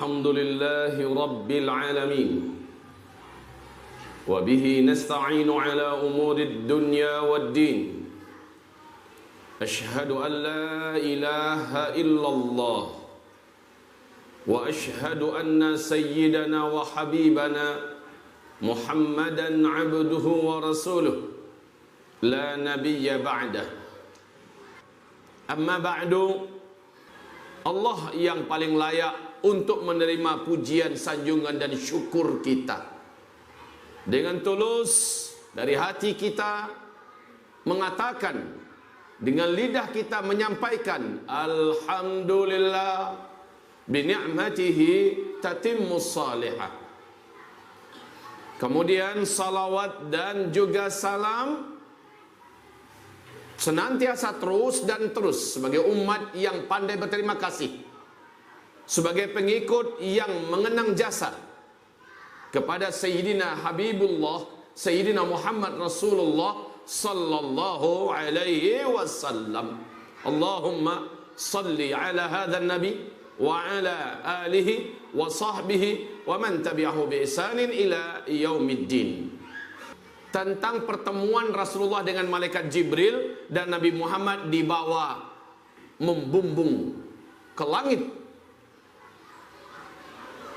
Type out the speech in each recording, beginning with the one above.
Alhamdulillahi Rabbil Alamin. Wa bihi nasta'inu ala umuri dunya wad din. Ashhadu an la ilaha illallah. Wa ashhadu anna sayyidana wa habibana Muhammadan abduhu wa rasuluh. La nabiyya ba'dah. Amma ba'du. Allah yang paling layak untuk menerima pujian, sanjungan dan syukur kita. Dengan tulus dari hati kita mengatakan, dengan lidah kita menyampaikan alhamdulillah bi ni'matihi tatimmus salihah. Kemudian salawat dan juga salam senantiasa terus dan terus sebagai umat yang pandai berterima kasih, sebagai pengikut yang mengenang jasa kepada Sayyidina Habibullah, Sayyidina Muhammad Rasulullah sallallahu alaihi wasallam. Allahumma salli ala hadha nabi wa ala alihi wa sahbihi wa man tabi'ahu bi ihsanin ila yaumiddin. Tentang pertemuan Rasulullah dengan malaikat Jibril dan Nabi Muhammad dibawa membumbung ke langit,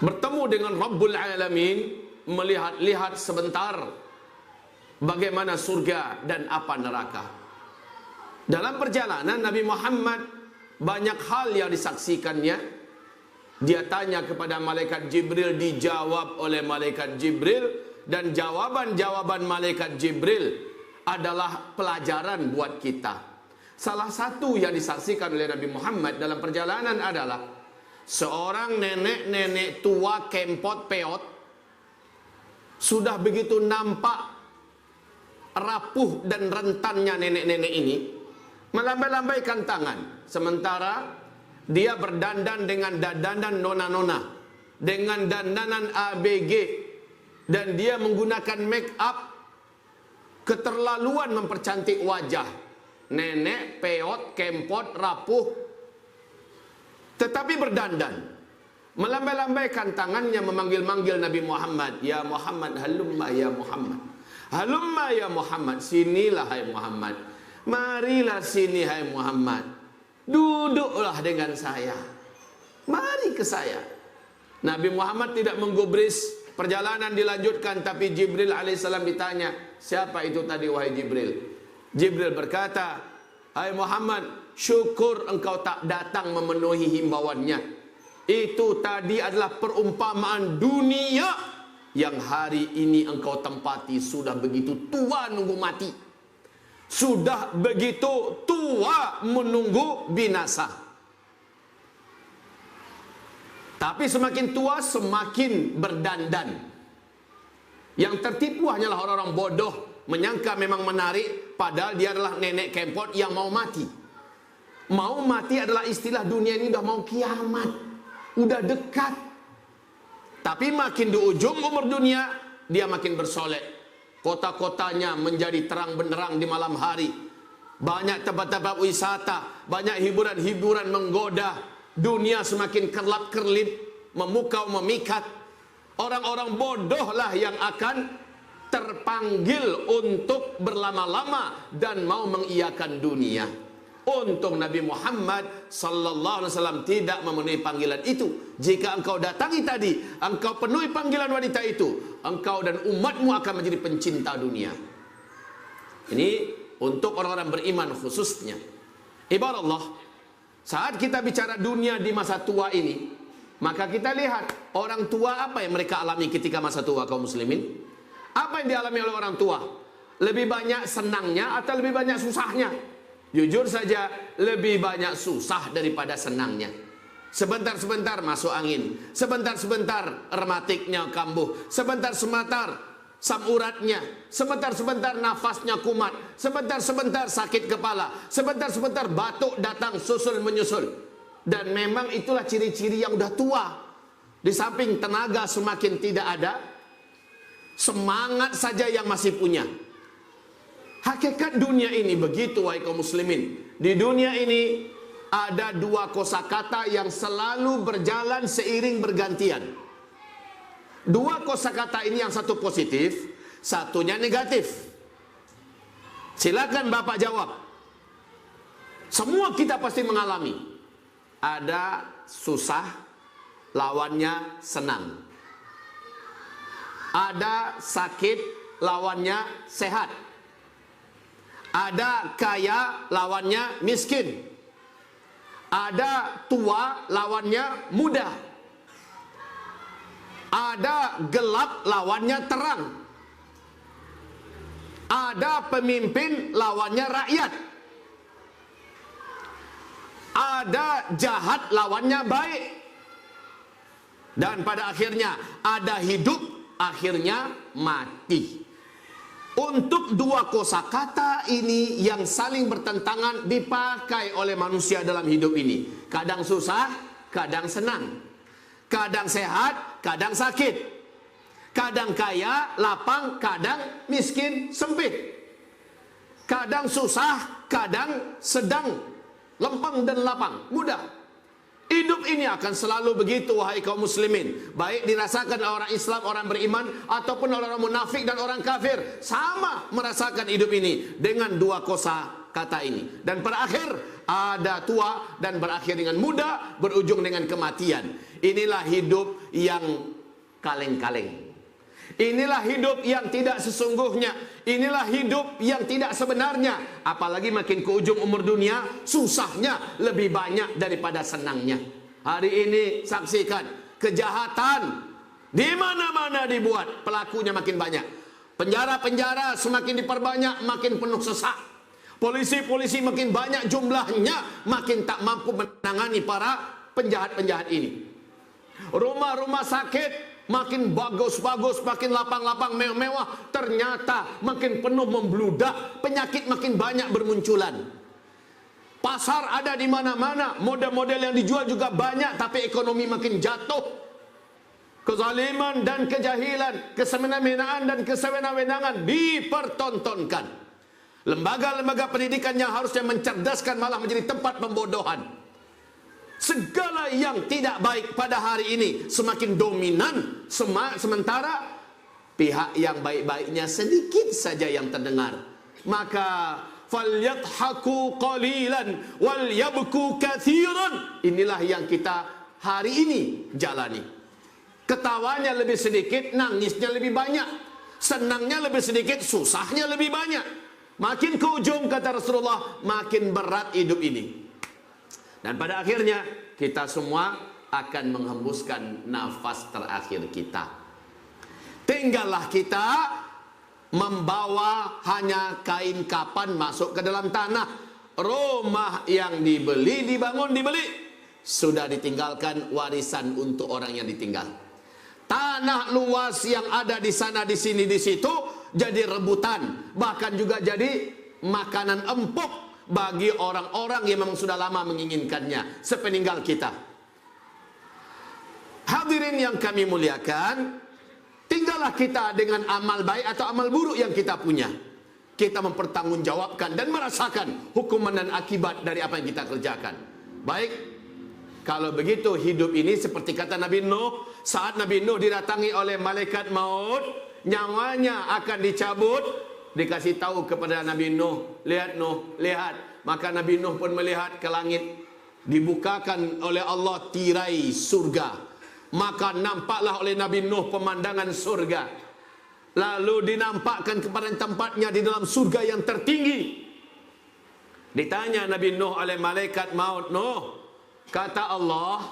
bertemu dengan Rabbul Alamin, melihat-lihat sebentar bagaimana surga dan apa neraka. Dalam perjalanan Nabi Muhammad banyak hal yang disaksikannya. Dia tanya kepada malaikat Jibril, dijawab oleh malaikat Jibril, dan jawaban-jawaban malaikat Jibril adalah pelajaran buat kita. Salah satu yang disaksikan oleh Nabi Muhammad dalam perjalanan adalah seorang nenek-nenek tua kempot peot, sudah begitu nampak rapuh dan rentannya nenek-nenek ini, melambai-lambaikan tangan, sementara dia berdandan dengan dandanan nona-nona, dengan dandanan ABG, dan dia menggunakan make up, keterlaluan mempercantik wajah. Nenek peot, kempot, rapuh, tetapi berdandan, melambai-lambaikan tangannya, memanggil-manggil Nabi Muhammad. Ya Muhammad, halumma ya Muhammad, halumma ya Muhammad, sinilah hai Muhammad, marilah sini hai Muhammad, duduklah dengan saya, mari ke saya. Nabi Muhammad tidak menggubris. Perjalanan dilanjutkan, tapi Jibril alaihissalam ditanya, siapa itu tadi wahai Jibril? Jibril berkata, hai Muhammad, syukur engkau tak datang memenuhi himbauannya. Itu tadi adalah perumpamaan dunia yang hari ini engkau tempati. Sudah begitu tua nunggu mati, sudah begitu tua menunggu binasa. Tapi semakin tua semakin berdandan. Yang tertipu hanyalah orang-orang bodoh, menyangka memang menarik, padahal dia adalah nenek kempot yang mau mati. Mau mati adalah istilah dunia ini, udah mau kiamat, udah dekat. Tapi makin di ujung umur dunia, dia makin bersolek. Kota-kotanya menjadi terang benderang di malam hari. Banyak tempat-tempat wisata, banyak hiburan-hiburan menggoda. Dunia semakin kerlap-kerlip, memukau memikat. Orang-orang bodohlah yang akan terpanggil untuk berlama-lama dan mau mengiyakan dunia. Untung Nabi Muhammad sallallahu alaihi wasallam tidak memenuhi panggilan itu. Jika engkau datangi tadi, engkau penuhi panggilan wanita itu, engkau dan umatmu akan menjadi pencinta dunia. Ini untuk orang-orang beriman khususnya. Ibarat Allah, saat kita bicara dunia di masa tua ini, maka kita lihat orang tua apa yang mereka alami ketika masa tua, kaum muslimin. Apa yang dialami oleh orang tua? Lebih banyak senangnya atau lebih banyak susahnya? Jujur saja, lebih banyak susah daripada senangnya. Sebentar-sebentar masuk angin, sebentar-sebentar rematiknya kambuh, sebentar-sebentar asam uratnya, sebentar-sebentar nafasnya kumat, sebentar-sebentar sakit kepala, sebentar-sebentar batuk datang susul menyusul. Dan memang itulah ciri-ciri yang udah tua. Di samping tenaga semakin tidak ada, semangat saja yang masih punya. Hakikat dunia ini begitu, wahai kaum muslimin. Di dunia ini ada dua kosakata yang selalu berjalan seiring bergantian. Dua kosakata ini yang satu positif, satunya negatif. Silakan Bapak jawab. Semua kita pasti mengalami. Ada susah, lawannya senang. Ada sakit, lawannya sehat. Ada kaya, lawannya miskin. Ada tua, lawannya muda. Ada gelap, lawannya terang. Ada pemimpin, lawannya rakyat. Ada jahat, lawannya baik. Dan pada akhirnya ada hidup, akhirnya mati. Untuk dua kosakata ini yang saling bertentangan dipakai oleh manusia dalam hidup ini. Kadang susah, kadang senang. Kadang sehat, kadang sakit. Kadang kaya, lapang, kadang miskin, sempit. Kadang susah, kadang sedang, lempeng dan lapang, mudah. Hidup ini akan selalu begitu, wahai kaum muslimin. Baik dirasakan oleh orang Islam, orang beriman, ataupun orang munafik dan orang kafir. Sama merasakan hidup ini dengan dua kosa kata ini. Dan berakhir ada tua dan berakhir dengan muda, berujung dengan kematian. Inilah hidup yang kaleng-kaleng. Inilah hidup yang tidak sesungguhnya. Inilah hidup yang tidak sebenarnya. Apalagi makin ke ujung umur dunia, susahnya lebih banyak daripada senangnya. Hari ini saksikan kejahatan di mana-mana dibuat, pelakunya makin banyak. Penjara-penjara semakin diperbanyak, makin penuh sesak. Polisi-polisi makin banyak jumlahnya, makin tak mampu menangani para penjahat-penjahat ini. Rumah-rumah sakit makin bagus-bagus, makin lapang-lapang, mewah-mewah, ternyata makin penuh membludak, penyakit makin banyak bermunculan. Pasar ada di mana-mana, model-model yang dijual juga banyak, tapi ekonomi makin jatuh. Kezaliman dan kejahilan, kesemena-menaan dan kesewenang-wenangan dipertontonkan. Lembaga-lembaga pendidikan yang harusnya mencerdaskan malah menjadi tempat pembodohan. Segala yang tidak baik pada hari ini semakin dominan, sementara pihak yang baik-baiknya sedikit saja yang terdengar. Maka falyadhaku qalilan wal yabku katsiran. Inilah yang kita hari ini jalani. Ketawanya lebih sedikit, nangisnya lebih banyak. Senangnya lebih sedikit, susahnya lebih banyak. Makin ke ujung, kata Rasulullah, makin berat hidup ini. Dan pada akhirnya kita semua akan menghembuskan nafas terakhir kita. Tinggallah kita membawa hanya kain kapan masuk ke dalam tanah. Rumah yang dibeli, dibangun, dibeli, sudah ditinggalkan warisan untuk orang yang ditinggal. Tanah luas yang ada di sana, di sini, di situ jadi rebutan, bahkan juga jadi makanan empuk bagi orang-orang yang memang sudah lama menginginkannya sepeninggal kita. Hadirin yang kami muliakan, tinggallah kita dengan amal baik atau amal buruk yang kita punya. Kita mempertanggungjawabkan dan merasakan hukuman dan akibat dari apa yang kita kerjakan. Baik, kalau begitu hidup ini seperti kata Nabi Nuh, saat Nabi Nuh didatangi oleh malaikat maut, nyawanya akan dicabut. Dikasih tahu kepada Nabi Nuh, lihat Nuh, lihat. Maka Nabi Nuh pun melihat ke langit, dibukakan oleh Allah tirai surga. Maka nampaklah oleh Nabi Nuh pemandangan surga. Lalu dinampakkan kepada tempatnya di dalam surga yang tertinggi. Ditanya Nabi Nuh oleh malaikat maut, Nuh, kata Allah,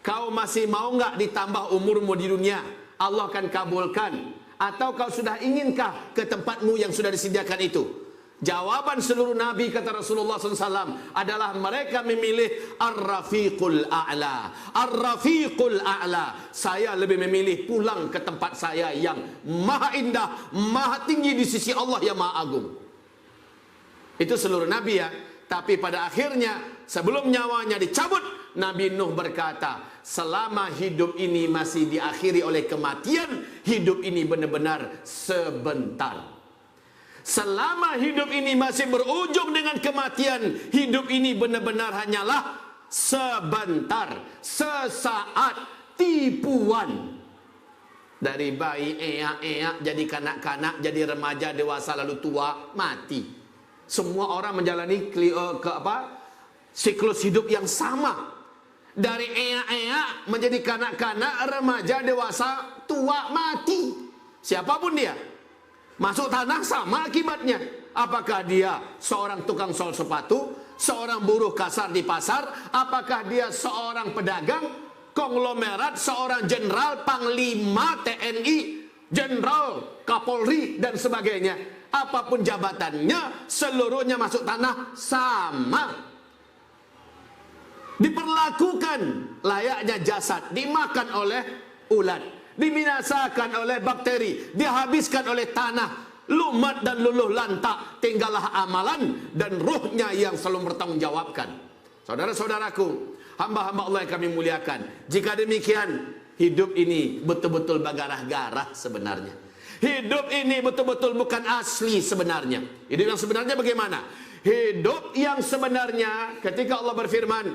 kau masih mau nggak ditambah umurmu di dunia? Allah akan kabulkan. Atau kau sudah inginkah ke tempatmu yang sudah disediakan itu? Jawaban seluruh Nabi, kata Rasulullah SAW, adalah mereka memilih Ar-Rafiqul A'la. Ar-Rafiqul A'la. Saya lebih memilih pulang ke tempat saya yang maha indah, maha tinggi di sisi Allah yang maha agung. Itu seluruh Nabi ya. Tapi pada akhirnya sebelum nyawanya dicabut, Nabi Nuh berkata, selama hidup ini masih diakhiri oleh kematian, hidup ini benar-benar sebentar. Selama hidup ini masih berujung dengan kematian, hidup ini benar-benar hanyalah sebentar, sesaat, tipuan. Dari bayi, jadi kanak-kanak, jadi remaja, dewasa, lalu tua, mati. Semua orang menjalani siklus hidup yang sama. Dari menjadi kanak-kanak, remaja, dewasa, tua, mati. Siapapun dia, masuk tanah sama akibatnya. Apakah dia seorang tukang sol sepatu, seorang buruh kasar di pasar, apakah dia seorang pedagang, konglomerat, seorang jenderal, panglima TNI, jenderal, kapolri, dan sebagainya. Apapun jabatannya, seluruhnya masuk tanah sama. Diperlakukan layaknya jasad, dimakan oleh ulat, dibinasakan oleh bakteri, dihabiskan oleh tanah, lumat dan luluh lantak, tinggallah amalan dan ruhnya yang selalu bertanggungjawabkan. Saudara-saudaraku, hamba-hamba Allah yang kami muliakan, jika demikian, hidup ini betul-betul bergarah-garah sebenarnya. Hidup ini betul-betul bukan asli sebenarnya. Hidup yang sebenarnya bagaimana? Hidup yang sebenarnya ketika Allah berfirman,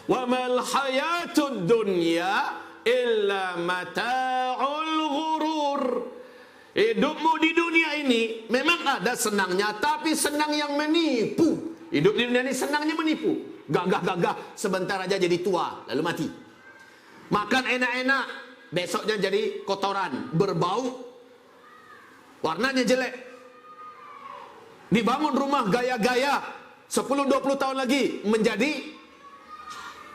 wa mal hayatud dunya illa mata'ul ghurur. Hidupmu di dunia ini memang ada senangnya, tapi senang yang menipu. Hidup di dunia ini senangnya menipu. Gagah-gagah, sebentar aja jadi tua, lalu mati. Makan enak-enak, besoknya jadi kotoran, berbau, warnanya jelek. Dibangun rumah gaya-gaya, 10-20 tahun lagi menjadi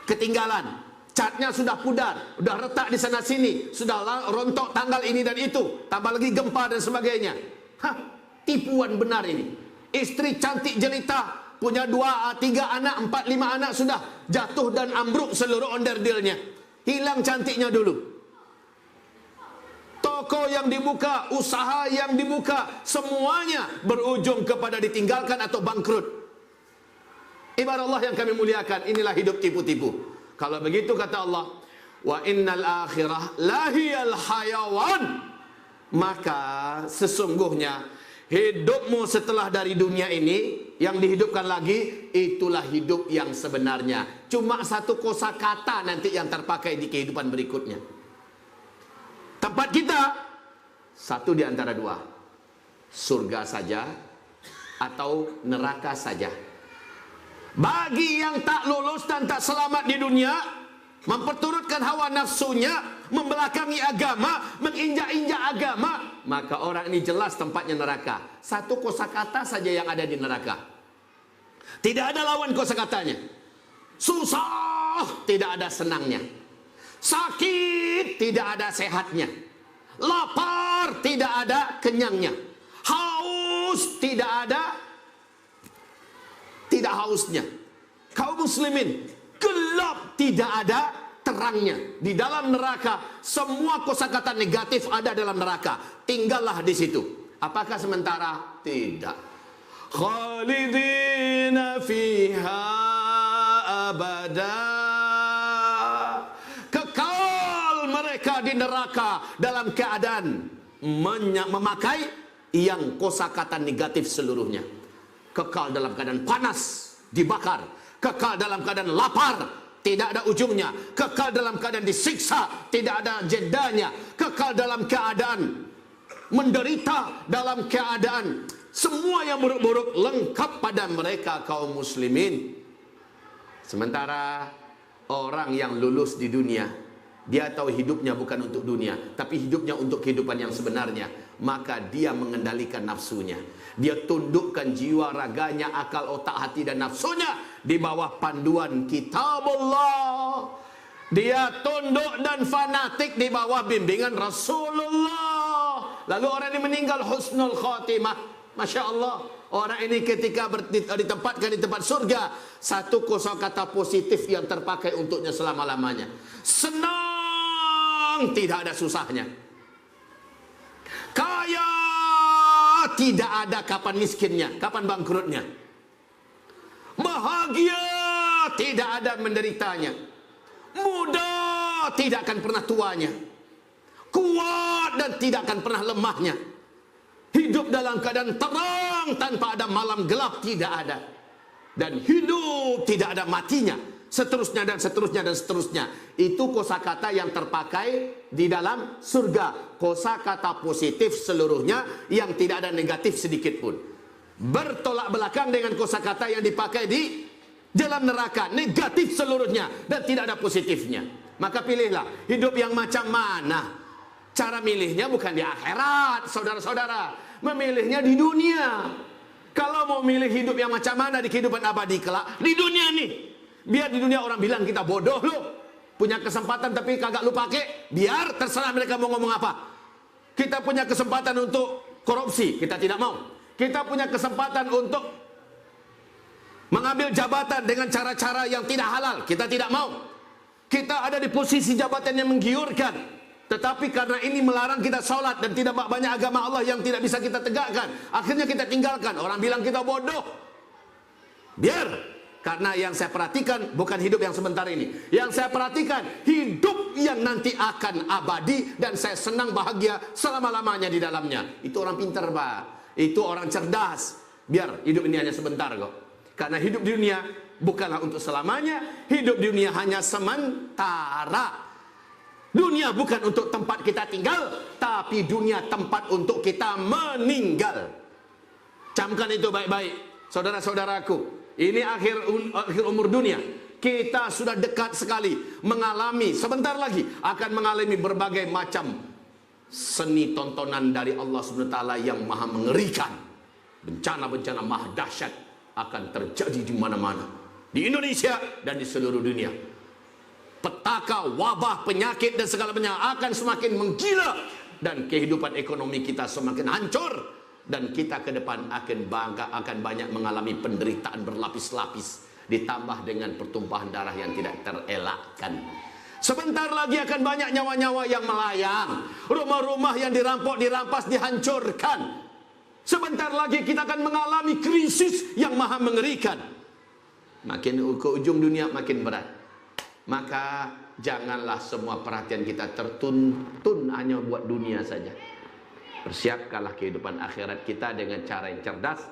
ketinggalan. Catnya sudah pudar, sudah retak di sana sini, sudah rontok tanggal ini dan itu, tambah lagi gempa dan sebagainya. Tipuan benar ini. Istri cantik jelita, punya 2, 3 anak, 4, 5 anak, sudah jatuh dan ambruk seluruh onderdilnya. Hilang cantiknya dulu. Toko yang dibuka, usaha yang dibuka, semuanya berujung kepada ditinggalkan atau bangkrut. Ibarat Allah yang kami muliakan, inilah hidup tipu-tipu. Kalau begitu kata Allah, wa innal akhirah lahiyal hayawan, maka sesungguhnya hidupmu setelah dari dunia ini yang dihidupkan lagi, itulah hidup yang sebenarnya. Cuma satu kosakata nanti yang terpakai di kehidupan berikutnya. Tempat kita satu di antara dua, surga saja atau neraka saja. Bagi yang tak lulus dan tak selamat di dunia, memperturutkan hawa nafsunya, membelakangi agama, menginjak-injak agama, maka orang ini jelas tempatnya neraka. Satu kosakata saja yang ada di neraka. Tidak ada lawan kosakatanya. Susah, tidak ada senangnya. Sakit, tidak ada sehatnya. Lapar, tidak ada kenyangnya. Haus, tidak hausnya. Kaum muslimin, gelap, tidak ada terangnya. Di dalam neraka, semua kosakata negatif ada dalam neraka. Tinggallah di situ. Apakah sementara? Tidak. Khalidina fiha abada. Kekal mereka di neraka dalam keadaan memakai yang kosakata negatif seluruhnya. Kekal dalam keadaan panas, dibakar. Kekal dalam keadaan lapar, tidak ada ujungnya. Kekal dalam keadaan disiksa, tidak ada jedanya. Kekal dalam keadaan menderita, dalam keadaan semua yang buruk-buruk lengkap pada mereka kaum muslimin. Sementara orang yang lulus di dunia, dia tahu hidupnya bukan untuk dunia, tapi hidupnya untuk kehidupan yang sebenarnya. Maka dia mengendalikan nafsunya. Dia tundukkan jiwa raganya, akal, otak, hati dan nafsunya di bawah panduan kitabullah. Dia tunduk dan fanatik di bawah bimbingan Rasulullah. Lalu orang ini meninggal husnul khatimah. Masya Allah. Orang ini ketika ditempatkan di tempat surga, satu kosakata positif yang terpakai untuknya selama-lamanya. Senang, tidak ada susahnya. Kaya, tidak ada kapan miskinnya, kapan bangkrutnya. Bahagia, tidak ada menderitanya. Muda, tidak akan pernah tuanya. Kuat dan tidak akan pernah lemahnya. Hidup dalam keadaan terang tanpa ada malam gelap, tidak ada. Dan hidup tidak ada matinya. Seterusnya dan seterusnya dan seterusnya. Itu kosakata yang terpakai di dalam surga. Kosakata positif seluruhnya yang tidak ada negatif sedikit pun. Bertolak belakang dengan kosakata yang dipakai di dalam neraka. Negatif seluruhnya dan tidak ada positifnya. Maka pilihlah hidup yang macam mana. Cara milihnya bukan di akhirat, saudara-saudara. Memilihnya di dunia. Kalau mau milih hidup yang macam mana di kehidupan abadi kelak, di dunia nih. Biar di dunia orang bilang kita bodoh loh. Punya kesempatan tapi kagak lu pakai. Biar terserah mereka mau ngomong apa. Kita punya kesempatan untuk korupsi, kita tidak mau. Kita punya kesempatan untuk mengambil jabatan dengan cara-cara yang tidak halal, kita tidak mau. Kita ada di posisi jabatan yang menggiurkan, tetapi karena ini melarang kita sholat dan tidak banyak agama Allah yang tidak bisa kita tegakkan, akhirnya kita tinggalkan. Orang bilang kita bodoh. Biar. Karena yang saya perhatikan bukan hidup yang sebentar ini. Yang saya perhatikan hidup yang nanti akan abadi dan saya senang bahagia selama-lamanya di dalamnya. Itu orang pintar, Pak. Itu orang cerdas. Biar hidup ini hanya sebentar kok. Karena hidup di dunia bukanlah untuk selamanya. Hidup di dunia hanya sementara. Dunia bukan untuk tempat kita tinggal, tapi dunia tempat untuk kita meninggal. Camkan itu baik-baik, saudara-saudaraku. Ini akhir umur dunia. Kita sudah dekat sekali mengalami, sebentar lagi akan mengalami berbagai macam seni tontonan dari Allah SWT yang maha mengerikan. Bencana-bencana maha dahsyat akan terjadi di mana-mana, di Indonesia dan di seluruh dunia. Petaka, wabah, penyakit dan segala macam akan semakin menggila dan kehidupan ekonomi kita semakin hancur. Dan kita ke depan akan banyak mengalami penderitaan berlapis-lapis, ditambah dengan pertumpahan darah yang tidak terelakkan. Sebentar lagi akan banyak nyawa-nyawa yang melayang, rumah-rumah yang dirampok, dirampas, dihancurkan. Sebentar lagi kita akan mengalami krisis yang maha mengerikan. Makin ke ujung dunia makin berat. Maka janganlah semua perhatian kita tertuntun hanya buat dunia saja. Persiapkanlah kehidupan akhirat kita dengan cara yang cerdas.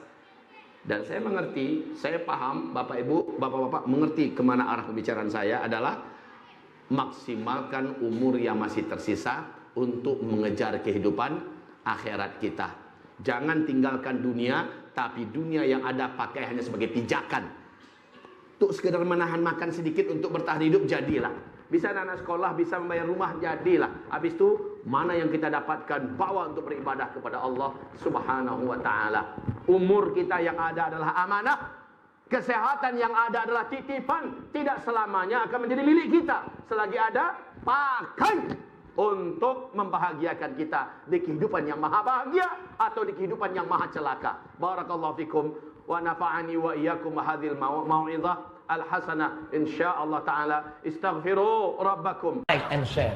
Dan saya mengerti, saya paham, Bapak Ibu, Bapak-Bapak mengerti kemana arah pembicaraan saya adalah maksimalkan umur yang masih tersisa untuk mengejar kehidupan akhirat kita. Jangan tinggalkan dunia, tapi dunia yang ada pakai hanya sebagai pijakan. Untuk sekedar menahan makan sedikit untuk bertahan hidup, jadilah. Bisa anak sekolah, bisa membayar rumah, jadilah. Habis itu, mana yang kita dapatkan, bawa untuk beribadah kepada Allah Subhanahu wa ta'ala. Umur kita yang ada adalah amanah. Kesehatan yang ada adalah titipan. Tidak selamanya akan menjadi milik kita. Selagi ada, pakai untuk membahagiakan kita di kehidupan yang maha bahagia atau di kehidupan yang maha celaka. Barakallahu fikum wa nafa'ani wa iyyakum hadhil mau'izah al-hasanah insyaallah taala. Istaghfiru rabbakum. Like and share.